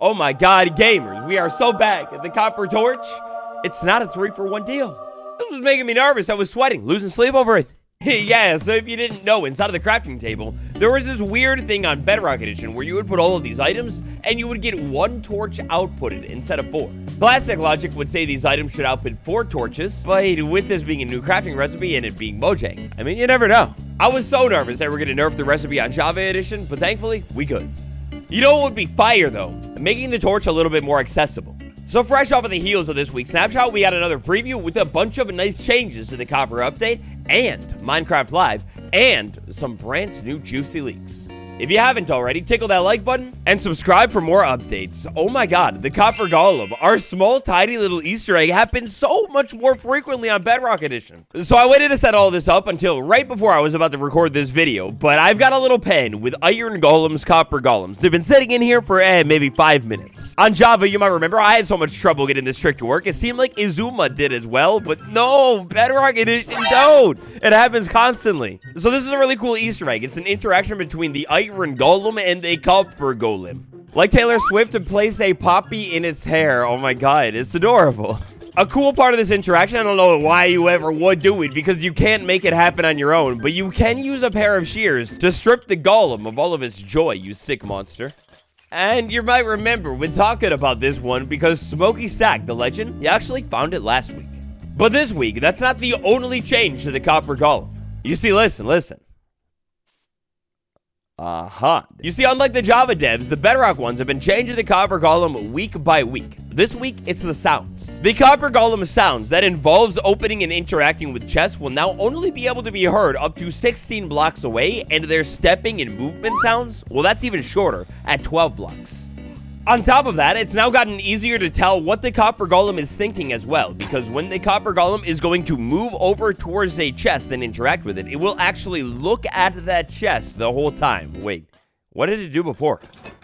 Oh my god, gamers, we are so back at the copper torch. It's not a 3-for-1 deal. This was making me nervous. I was sweating, losing sleep over it. Yeah, so if you didn't know, inside of the crafting table, there was this weird thing on Bedrock Edition where you would put all of these items and you would get 1 torch outputted instead of 4. Classic logic would say these items should output 4 torches, but with this being a new crafting recipe and it being Mojang, I mean, you never know. I was so nervous that we're gonna nerf the recipe on Java Edition, but thankfully, we could. You know what would be fire though? Making the torch a little bit more accessible. So fresh off of the heels of this week's snapshot, we got another preview with a bunch of nice changes to the Copper update and Minecraft Live and some brand new juicy leaks. If you haven't already, tickle that like button and subscribe for more updates. Oh my god, the Copper Golem, our small tiny little Easter egg, happens so much more frequently on Bedrock Edition. So I waited to set all this up until right before I was about to record this video, but I've got a little pen with Iron Golems, Copper Golems. They've been sitting in here for maybe 5 minutes. On Java, you might remember, I had so much trouble getting this trick to work. It seemed like Izuma did as well, but no, Bedrock Edition don't. It happens constantly. So this is a really cool Easter egg. It's an interaction between the Iron Golem and a Copper Golem. Like Taylor Swift to place a poppy in its hair. Oh my god, it's adorable. A cool part of this interaction, I don't know why you ever would do it, because you can't make it happen on your own, but you can use a pair of shears to strip the golem of all of its joy, you sick monster. And you might remember when talking about this one, because Smokey Sack, the legend, he actually found it last week. But this week, that's not the only change to the Copper Golem. You see, listen. You see, unlike the Java devs, the Bedrock ones have been changing the Copper Golem week by week. This week, it's the sounds. The Copper Golem sounds that involves opening and interacting with chests will now only be able to be heard up to 16 blocks away, and their stepping and movement sounds, well, that's even shorter, at 12 blocks. On top of that, it's now gotten easier to tell what the Copper Golem is thinking as well, because when the Copper Golem is going to move over towards a chest and interact with it, it will actually look at that chest the whole time. Wait, what did it do before?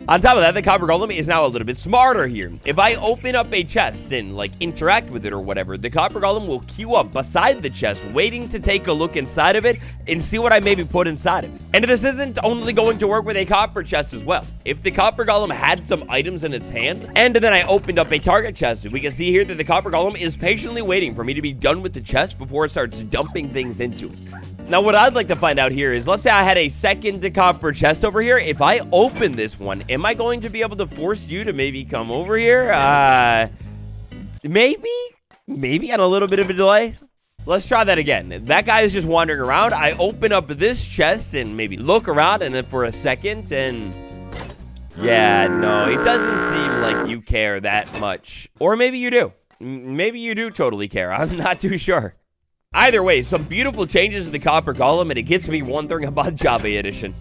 On top of that, the Copper Golem is now a little bit smarter here. If I open up a chest and, like, interact with it or whatever, the Copper Golem will queue up beside the chest, waiting to take a look inside of it and see what I maybe put inside of it. And this isn't only going to work with a copper chest as well. If the Copper Golem had some items in its hand, and then I opened up a target chest, we can see here that the Copper Golem is patiently waiting for me to be done with the chest before it starts dumping things into it. Now, what I'd like to find out here is, let's say I had a second copper chest over here. If I open this one, am I going to be able to force you to maybe come over here? Maybe on a little bit of a delay. Let's try that again. That guy is just wandering around. I open up this chest and maybe look around and then for a second and... yeah, no, it doesn't seem like you care that much. Or maybe you do. Maybe you do totally care. I'm not too sure. Either way, some beautiful changes to the Copper Golem, and it gets me wondering about Java Edition.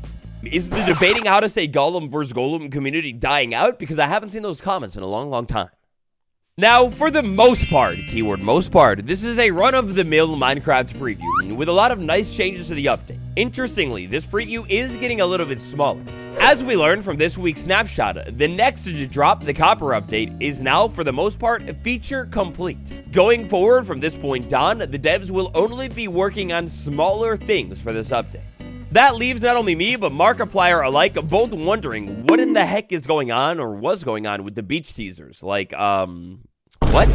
Is the debating how to say Golem versus Golem community dying out? Because I haven't seen those comments in a long time. Now, for the most part, keyword most part, this is a run-of-the-mill Minecraft preview with a lot of nice changes to the update. Interestingly, this preview is getting a little bit smaller. As we learned from this week's snapshot, the next to drop the Copper update is now, for the most part, feature complete. Going forward from this point on, the devs will only be working on smaller things for this update. That leaves not only me, but Markiplier alike both wondering what in the heck is going on or was going on with the beach teasers. Like, what?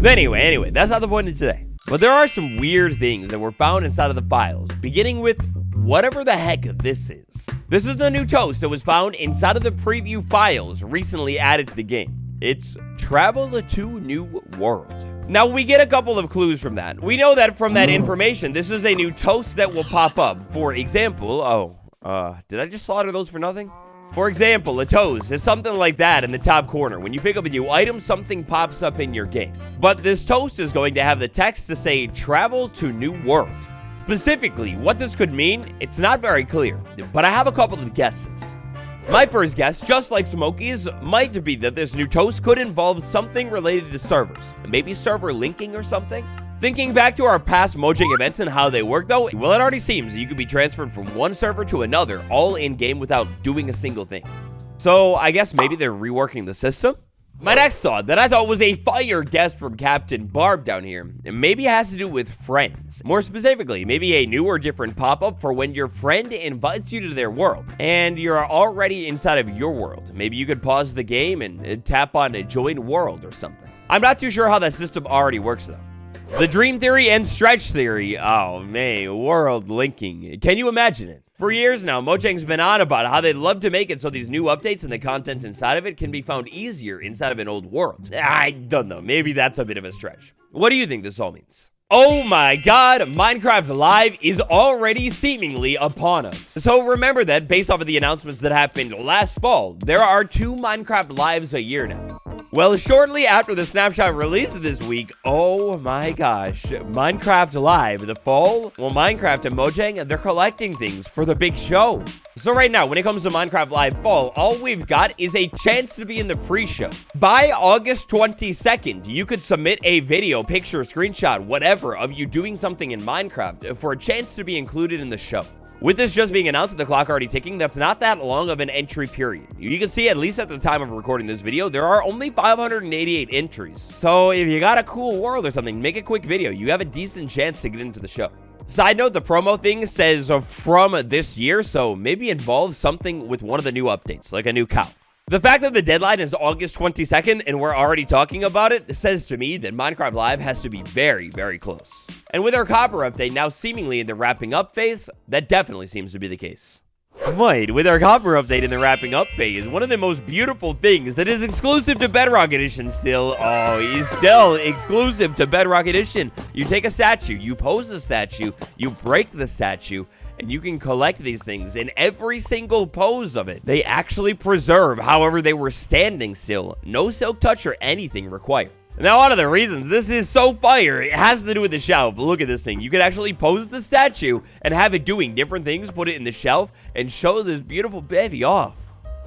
Anyway, that's not the point of today. But there are some weird things that were found inside of the files, beginning with whatever the heck this is. This is the new toast that was found inside of the preview files recently added to the game. It's travel to new world. Now, we get a couple of clues from that. We know that from that information, this is a new toast that will pop up. For example, did I just slaughter those for nothing? For example, a toast is something like that in the top corner. When you pick up a new item, something pops up in your game. But this toast is going to have the text to say, travel to new world. Specifically, what this could mean, it's not very clear, but I have a couple of guesses. My first guess, just like Smokey's, might be that this new toast could involve something related to servers. Maybe server linking or something? Thinking back to our past Mojang events and how they work though, well, it already seems that you could be transferred from one server to another all in-game without doing a single thing. So I guess maybe they're reworking the system? My next thought that I thought was a fire guest from Captain Barb down here, and maybe it has to do with friends. More specifically, maybe a new or different pop-up for when your friend invites you to their world, and you're already inside of your world. Maybe you could pause the game and tap on a join world or something. I'm not too sure how that system already works though. The dream theory and stretch theory. Oh man, world linking. Can you imagine it? For years now, Mojang's been on about how they'd love to make it so these new updates and the content inside of it can be found easier inside of an old world. I don't know, maybe that's a bit of a stretch. What do you think this all means? Oh my god, Minecraft Live is already seemingly upon us. So remember that based off of the announcements that happened last fall, there are 2 Minecraft Lives a year now. Well, shortly after the snapshot release this week, oh my gosh, Minecraft Live, the fall, well, Minecraft and Mojang, they're collecting things for the big show. So right now, when it comes to Minecraft Live Fall, all we've got is a chance to be in the pre-show. By August 22nd, you could submit a video, picture, screenshot, whatever, of you doing something in Minecraft for a chance to be included in the show. With this just being announced and the clock already ticking, that's not that long of an entry period. You can see, at least at the time of recording this video, there are only 588 entries. So if you got a cool world or something, make a quick video. You have a decent chance to get into the show. Side note, the promo thing says from this year, so maybe involves something with one of the new updates, like a new cow. The fact that the deadline is August 22nd and we're already talking about it says to me that Minecraft Live has to be very, very close. And with our copper update now seemingly in the wrapping up phase, that definitely seems to be the case. Wait, with our copper update in the wrapping up phase, one of the most beautiful things that is exclusive to Bedrock Edition still, is still exclusive to Bedrock Edition. You take a statue, you pose a statue, you break the statue, and you can collect these things in every single pose of it. They actually preserve however they were standing still. No silk touch or anything required. Now, one of the reasons this is so fire, it has to do with the shelf. Look at this thing. You could actually pose the statue and have it doing different things, put it in the shelf, and show this beautiful baby off.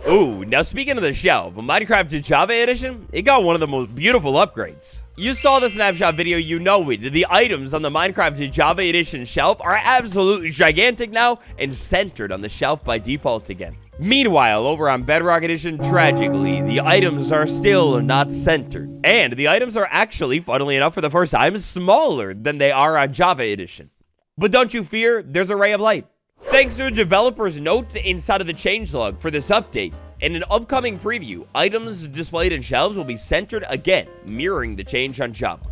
Ooh, now speaking of the shelf, Minecraft Java Edition, it got one of the most beautiful upgrades. You saw the snapshot video, you know it. The items on the Minecraft Java Edition shelf are absolutely gigantic now and centered on the shelf by default again. Meanwhile, over on Bedrock Edition, tragically, the items are still not centered. And the items are actually, funnily enough, for the first time, smaller than they are on Java Edition. But don't you fear, there's a ray of light. Thanks to a developer's note inside of the changelog for this update, in an upcoming preview, items displayed in shelves will be centered again, mirroring the change on Java.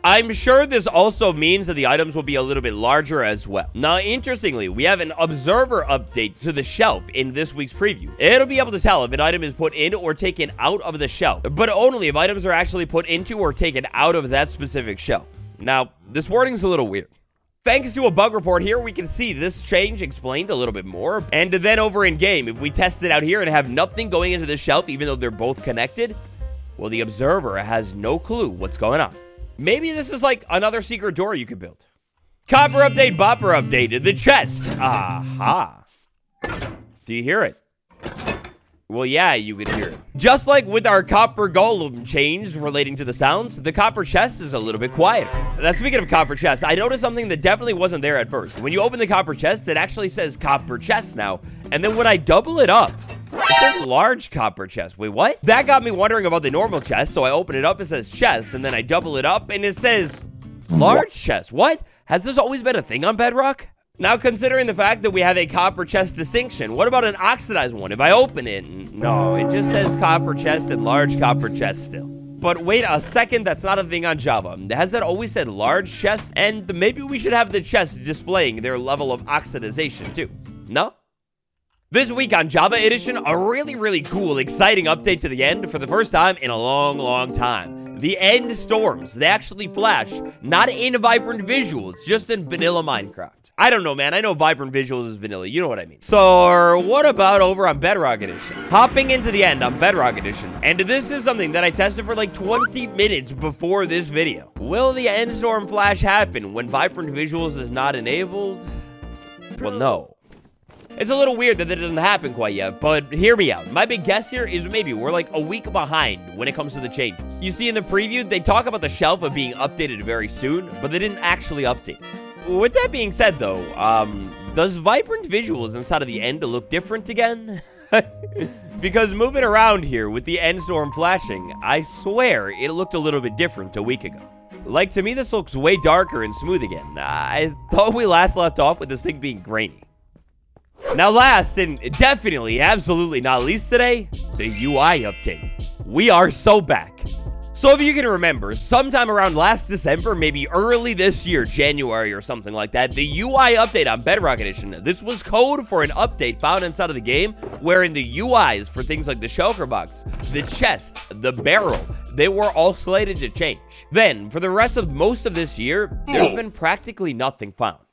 I'm sure this also means that the items will be a little bit larger as well. Now, interestingly, we have an observer update to the shelf in this week's preview. It'll be able to tell if an item is put in or taken out of the shelf, but only if items are actually put into or taken out of that specific shelf. Now, this wording's a little weird. Thanks to a bug report here, we can see this change explained a little bit more. And then over in game, if we test it out here and have nothing going into the shelf, even though they're both connected, well, the observer has no clue what's going on. Maybe this is like another secret door you could build. Copper update, bopper update, the chest. Aha. Do you hear it? Well, yeah, you can hear it. Just like with our copper golem change relating to the sounds, the copper chest is a little bit quieter. Now, speaking of copper chest, I noticed something that definitely wasn't there at first. When you open the copper chest, it actually says copper chest now. And then when I double it up, it says large copper chest. Wait, what? That got me wondering about the normal chest, so I open it up, it says chest, and then I double it up, and it says large chest. What? Has this always been a thing on Bedrock? Now, considering the fact that we have a copper chest distinction, what about an oxidized one? If I open it, no, it just says copper chest and large copper chest still. But wait a second, that's not a thing on Java. Has that always said large chest? And maybe we should have the chest displaying their level of oxidization too. No? This week on Java Edition, a really cool, exciting update to the end for the first time in a long time. The end storms, they actually flash, not in vibrant visuals, just in vanilla Minecraft. I don't know, man. I know vibrant visuals is vanilla. You know what I mean. So, what about over on Bedrock Edition? Hopping into the end on Bedrock Edition. And this is something that I tested for like 20 minutes before this video. Will the end storm flash happen when vibrant visuals is not enabled? Well, no. It's a little weird that it doesn't happen quite yet, but hear me out. My big guess here is maybe we're like a week behind when it comes to the changes. You see in the preview, they talk about the shelf of being updated very soon, but they didn't actually update. With that being said, though, does vibrant visuals inside of the end look different again? Because moving around here with the end storm flashing, I swear it looked a little bit different a week ago. Like, to me, this looks way darker and smooth again. I thought we last left off with this thing being grainy. Now, last and definitely, absolutely not least today, the UI update. We are so back. So if you can remember, sometime around last December, maybe early this year, January or something like that, the UI update on Bedrock Edition, this was code for an update found inside of the game, wherein the UIs for things like the shulker box, the chest, the barrel, they were all slated to change. Then, for the rest of most of this year, there's been practically nothing found.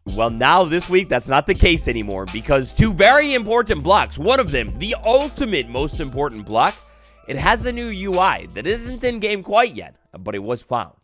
Well, now this week, that's not the case anymore, because two very important blocks, one of them, the ultimate most important block, it has a new UI that isn't in-game quite yet, but it was found.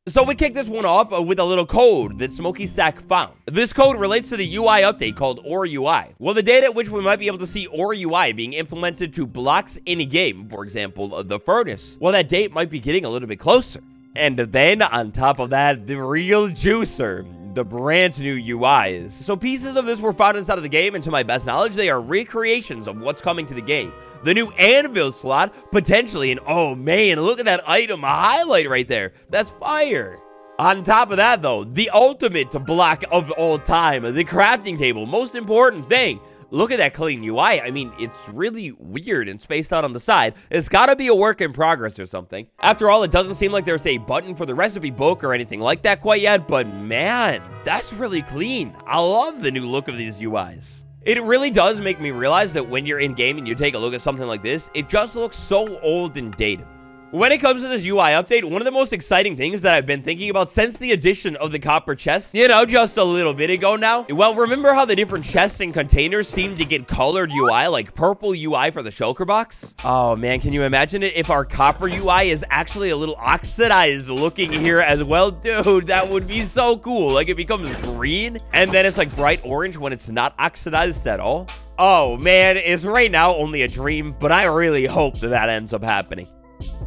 So we kick this one off with a little code that Smokey Stack found. This code relates to the UI update called OR UI. Well, the date at which we might be able to see OR UI being implemented to blocks in a game, for example, the furnace, well, that date might be getting a little bit closer. And then, on top of that, the real juicer, the brand new UIs. So pieces of this were found inside of the game, and to my best knowledge, they are recreations of what's coming to the game. The new anvil slot, potentially, and oh man, look at that item highlight right there. That's fire. On top of that, though, the ultimate block of all time, the crafting table, most important thing. Look at that clean UI. I mean, it's really weird and spaced out on the side. It's got to be a work in progress or something. After all, it doesn't seem like there's a button for the recipe book or anything like that quite yet, but man, that's really clean. I love the new look of these UIs. It really does make me realize that when you're in game and you take a look at something like this, it just looks so old and dated. When it comes to this UI update, one of the most exciting things that I've been thinking about since the addition of the copper chests, you know, just a little bit ago now. Well, remember how the different chests and containers seem to get colored UI, like purple UI for the shulker box? Oh man, can you imagine it if our copper UI is actually a little oxidized looking here as well? Dude, that would be so cool. Like it becomes green and then it's like bright orange when it's not oxidized at all. Oh man, it's right now only a dream, but I really hope that that ends up happening.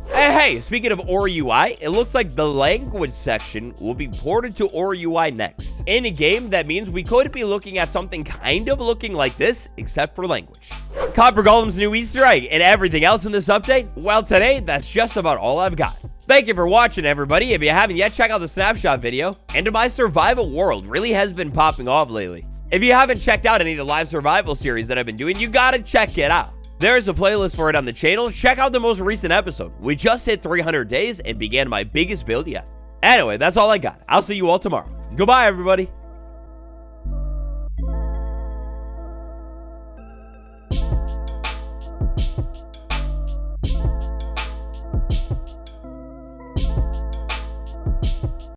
Hey, speaking of OR UI, it looks like the language section will be ported to OR UI next. In a game, that means we could be looking at something kind of looking like this, except for language. Copper Golem's new Easter egg and everything else in this update? Well, today, that's just about all I've got. Thank you for watching, everybody. If you haven't yet, check out the snapshot video. And my survival world really has been popping off lately. If you haven't checked out any of the live survival series that I've been doing, you gotta check it out. There's a playlist for it on the channel. Check out the most recent episode. We just hit 300 days and began my biggest build yet. Anyway, that's all I got. I'll see you all tomorrow. Goodbye, everybody.